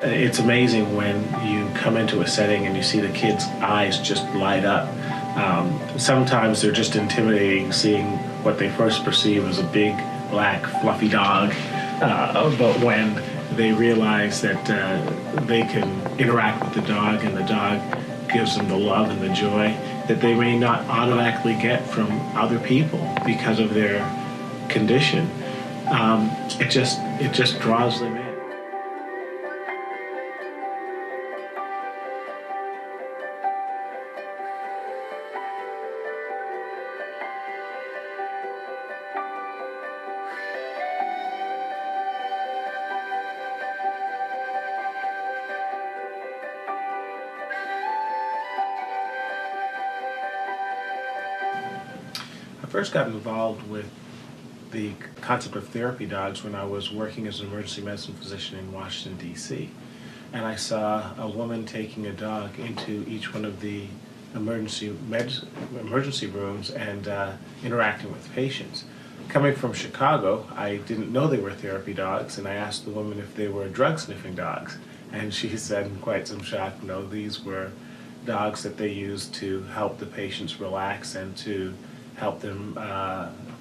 It's amazing when you come into a setting and you see the kids' eyes just light up. Sometimes they're just intimidating seeing what they first perceive as a big, black, fluffy dog. But when they realize that they can interact with the dog and the dog gives them the love and the joy that they may not automatically get from other people because of their condition, it just draws them in. I first got involved with the concept of therapy dogs when I was working as an emergency medicine physician in Washington, D.C. And I saw a woman taking a dog into each one of the emergency rooms and interacting with patients. Coming from Chicago, I didn't know they were therapy dogs, and I asked the woman if they were drug-sniffing dogs. And she said in quite some shock, no, these were dogs that they used to help the patients relax and to help them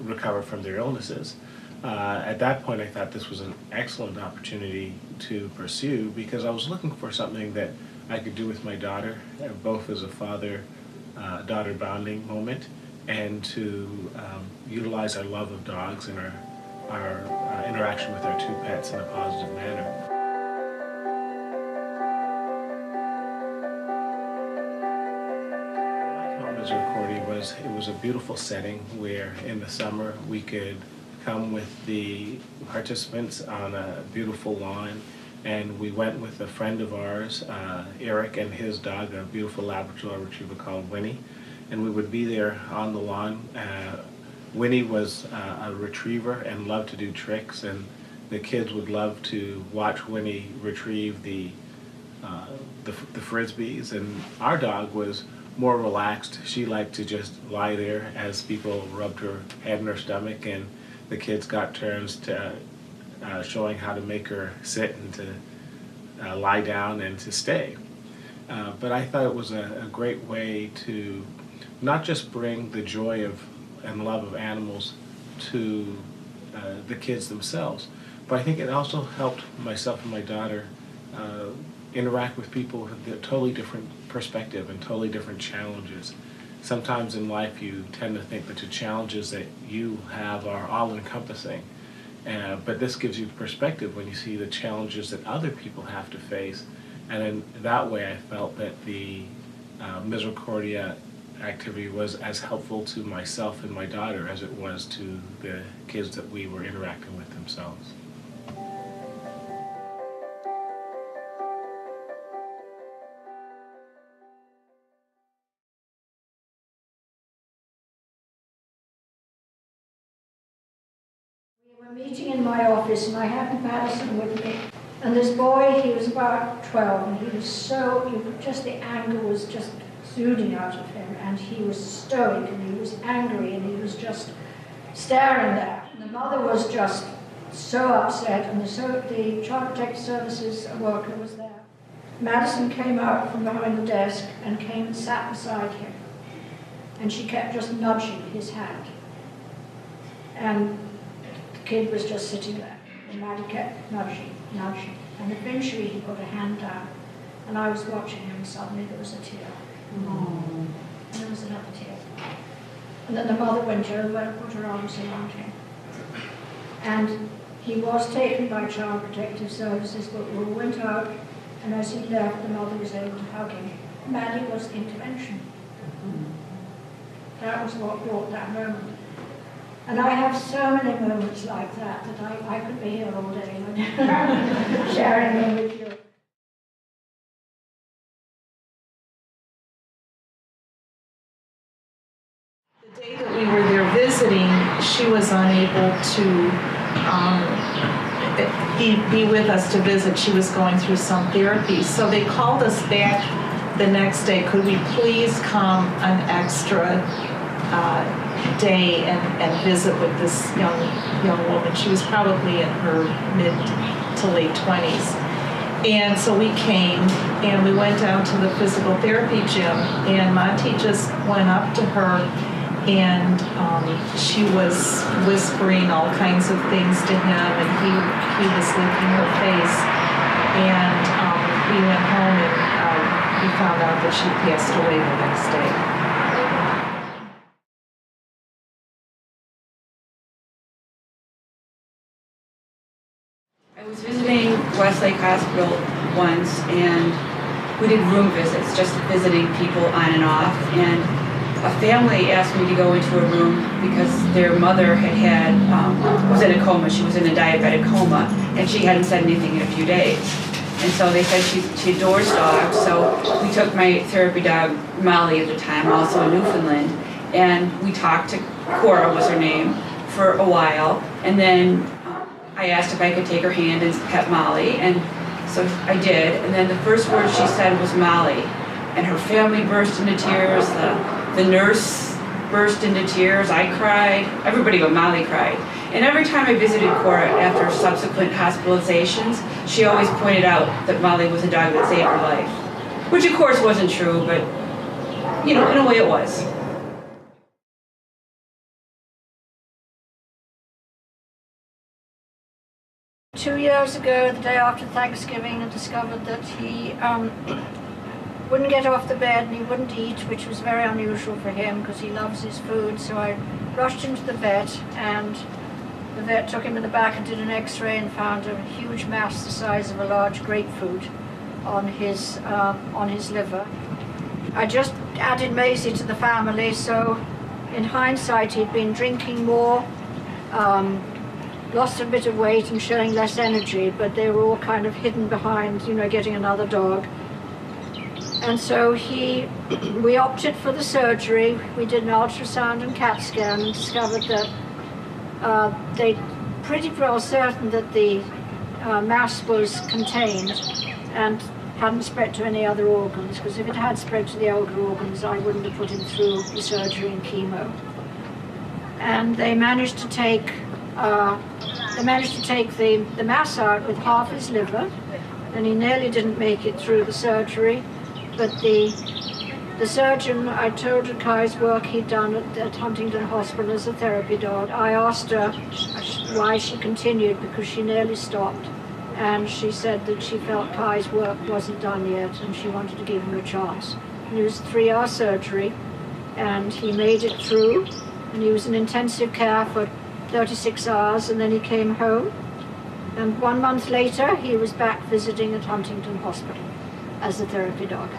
recover from their illnesses. At that point, I thought this was an excellent opportunity to pursue because I was looking for something that I could do with my daughter, both as a father-daughter bonding moment and to utilize our love of dogs and our interaction with our two pets in a positive manner. It was a beautiful setting where in the summer we could come with the participants on a beautiful lawn, and we went with a friend of ours, Eric, and his dog, a beautiful Labrador retriever called Winnie, and we would be there on the lawn. Winnie was a retriever and loved to do tricks, and the kids would love to watch Winnie retrieve the frisbees, and our dog was more relaxed. She liked to just lie there as people rubbed her head in her stomach, and the kids got turns to showing how to make her sit and to lie down and to stay. But I thought it was a great way to not just bring the joy of and love of animals to the kids themselves, but I think it also helped myself and my daughter interact with people with a totally different perspective and totally different challenges. Sometimes in life you tend to think that the challenges that you have are all-encompassing, but this gives you perspective when you see the challenges that other people have to face, and in that way I felt that the Misericordia activity was as helpful to myself and my daughter as it was to the kids that we were interacting with themselves. We were meeting in my office and I had Madison with me. And this boy, he was about 12, and he was just the anger was just oozing out of him, and he was stoic and he was angry and he was just staring there. And the mother was just so upset, and the Child Protective Services worker was there. Madison came out from behind the desk and came and sat beside him, and she kept just nudging his hand. And the kid was just sitting there, and Maddie kept nudging, and eventually he put a hand down, and I was watching him, and suddenly there was a tear. And there was another tear. And then the mother went over and put her arms around him. And he was taken by Child Protective Services, but we went out, and as he left, the mother was able to hug him. Maddie was the intervention. That was what brought that moment. And I have so many moments like that I could be here all day sharing them with you. The day that we were there visiting, she was unable to be with us to visit. She was going through some therapy. So they called us back the next day. Could we please come an extra day and visit with this young woman? She was probably in her mid to late 20s. And so we came and we went down to the physical therapy gym, and Monty just went up to her, and she was whispering all kinds of things to him, and he was licking her face. And we went home and we found out that she passed away the next day. I was visiting Westlake Hospital once, and we did room visits, just visiting people on and off. And a family asked me to go into a room because their mother was in a coma. She was in a diabetic coma, and she hadn't said anything in a few days. And so they said she adores dogs. So we took my therapy dog, Molly at the time, also a Newfoundland, and we talked to Cora, was her name, for a while. And then I asked if I could take her hand and pet Molly, and so I did. And then the first word she said was Molly, and her family burst into tears. The nurse burst into tears. I cried. Everybody but Molly cried. And every time I visited Cora after subsequent hospitalizations, she always pointed out that Molly was a dog that saved her life, which of course wasn't true, but you know, in a way it was. 2 years ago, the day after Thanksgiving, I discovered that he wouldn't get off the bed and he wouldn't eat, which was very unusual for him because he loves his food. So I rushed him to the vet, and the vet took him in the back and did an x-ray and found a huge mass the size of a large grapefruit on his liver. I just added Maisie to the family, so in hindsight he'd been drinking more, lost a bit of weight and showing less energy, but they were all kind of hidden behind, you know, getting another dog. And so we opted for the surgery. We did an ultrasound and CAT scan and discovered that they pretty well certain that the mass was contained and hadn't spread to any other organs, because if it had spread to the other organs, I wouldn't have put him through the surgery and chemo. And they managed to take the mass out with half his liver, and he nearly didn't make it through the surgery. But the surgeon, I told her Kai's work he'd done at Huntington Hospital as a therapy dog. I asked her why she continued, because she nearly stopped. And she said that she felt Kai's work wasn't done yet and she wanted to give him a chance. And it was a 3-hour surgery, and he made it through, and he was in intensive care for 36 hours, and then he came home. And 1 month later, he was back visiting at Huntington Hospital as a therapy dog.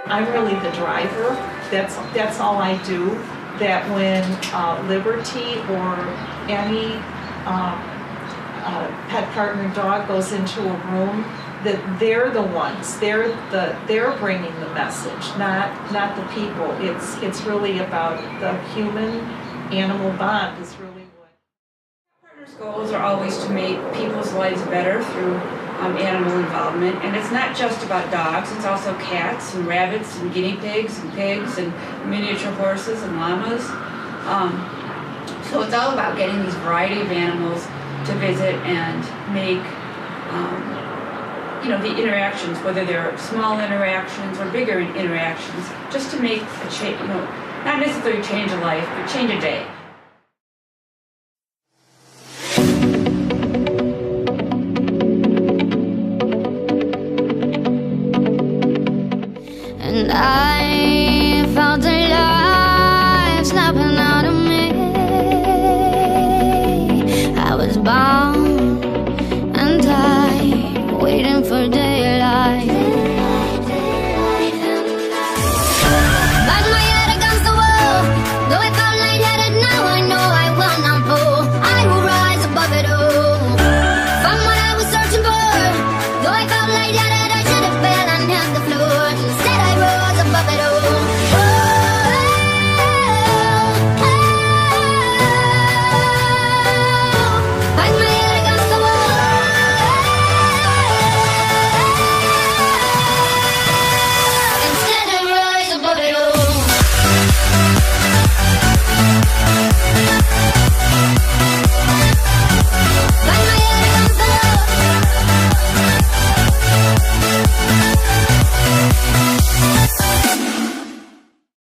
I'm really the driver. That's all I do. That when Liberty or any pet partner dog goes into a room, that they're the ones. They're bringing the message, not the people. It's really about the human-animal bond. Is really what. Partners' goals are always to make people's lives better through animal involvement, and it's not just about dogs. It's also cats and rabbits and guinea pigs and miniature horses and llamas. So it's all about getting these variety of animals to visit and make the interactions, whether they're small interactions or bigger interactions, just to make a change, not necessarily change a life, but change a day.